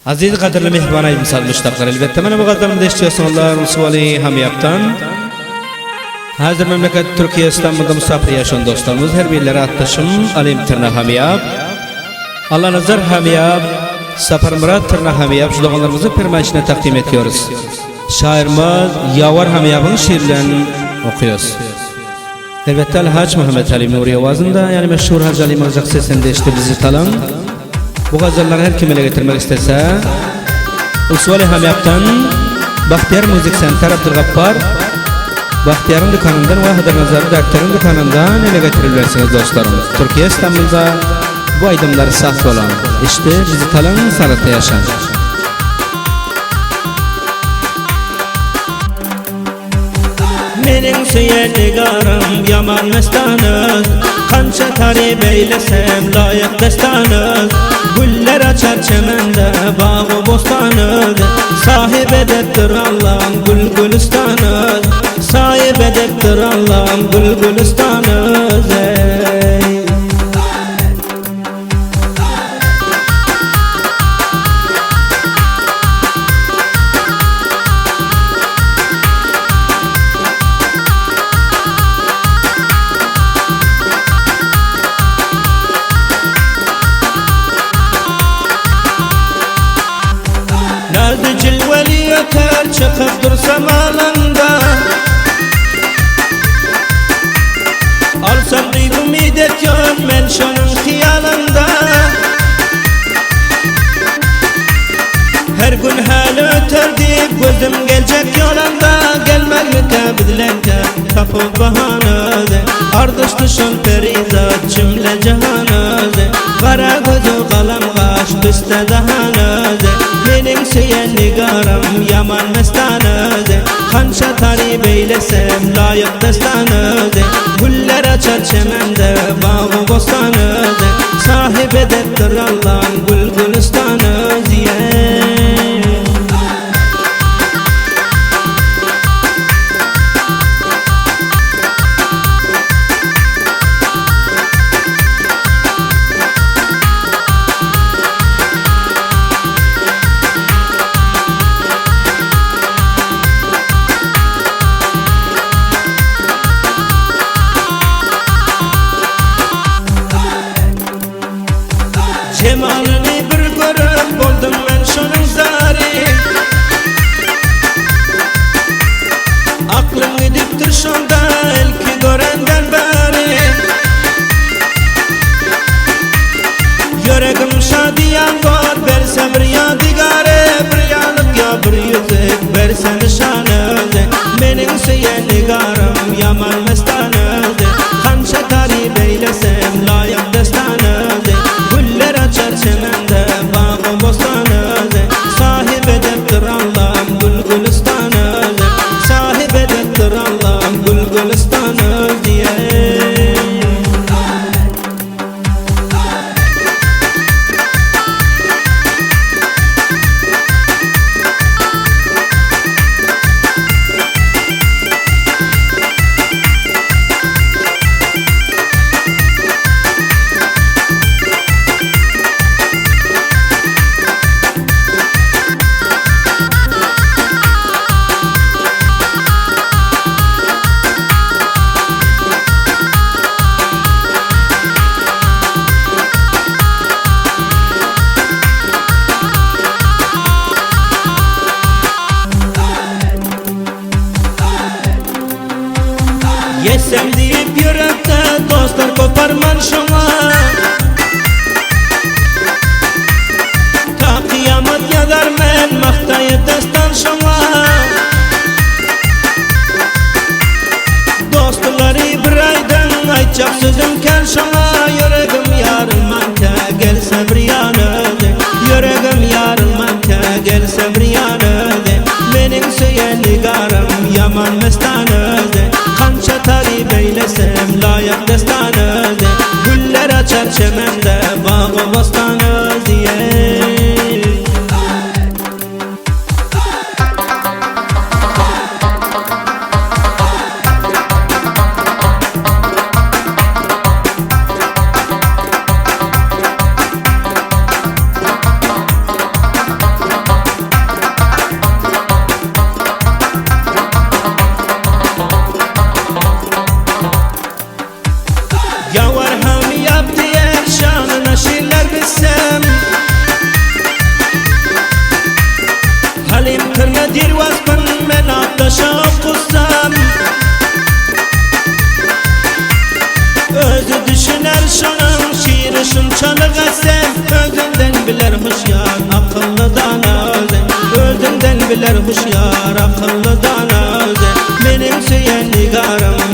Aziz qadirli mehmon misal müştaqlar elbette mana bu qadamda istiyorsanlar usvali hamiyaptan. Hazır memleket Türkiye İstanbul'da misafir yaşayan dostlarımız her birleri atlaşım alim tırna hamiyap. Allah nazar hamiyap, Safar Murat tırna hamiyap şu doğanlarımızı permanşine takdim ediyoruz. Şairimiz Yavar hamiyapın şiirlerini okuyoruz. Elbette Al-Hac Muhammed Ali Nuri avazında yani meşhur Hacı Ali Mırcak sesinde işte bizi talan. Bu gazalları her kim ele getirmek istese Usvali hamiyaptan Bahtiyar Müzik Center Abdülgappar Bahtiyar'ın dükkanından ve Hıdır Nazarı Daktar'ın dükkanından ele getirilversiniz dostlarımız. Türkiye İstanbul'da bu aydımları sahte olan işte bizi talan sanatı yaşan. Mening süyen nigarım yaman mestanız Kança tarif eylesem layık destanız Güller açar çemende bağı bostanız Sahip edeptir Allah'ım gül gülistanız Sahip edeptir Allah'ım gül gülistanız Nerede cilveli yeter çıkıp dursam alanda Alsam duygum idet yon men şonun hiyalında Her gün hali öter deyip gözüm gelecek yolanda Gelmez mi tebdilende kapı bahanıdı Ardış dışın perizat cümle cahanıdı Kara gözü kalam kaş piste dahanıdı Mening süyen nigarım yaman mestanıdı Kança tarif eylesem layık destanıdı Güller açar çemende bağı bostanıdı Sahip edeptir Allah'ın gül gülistanıdı Cemalini bir görüp oldum ben şunun zari Aklım gidiptir şunda ilki görenden beri Yüreğim şadiyan var versem riyadigarı Bir yanıp ya bir yüzük versem nişanıdı Mening süyen nigarım yaman mestanıdı Kança tarif eylesem layık destanıdı Güller açar çemende bağı bostanıdı Sahip edeptir Allah'ım gül gülistanıdı Sahip edeptir Allah'ım gül gülistanıdı Yesem deyip yürekte dostlar koparman şuna Ta kıyamet yazar men maktayı destan şuna Dostları bir aydan aytacak sözüm kel şuna Yüreğim yarılmanke gelse bir yanıdı Yüreğim yarılmanke gelse bir yanıdı Mening süyen nigarım yaman mestanıdı Kança tarif eylesem layık destanıdı Güller açar çemende bağı bostanıdı Dini şunçalık esen özünden biler hoşyar akıllı danazen Özünden biler hoşyar akıllı danazen Benim süyen nigarım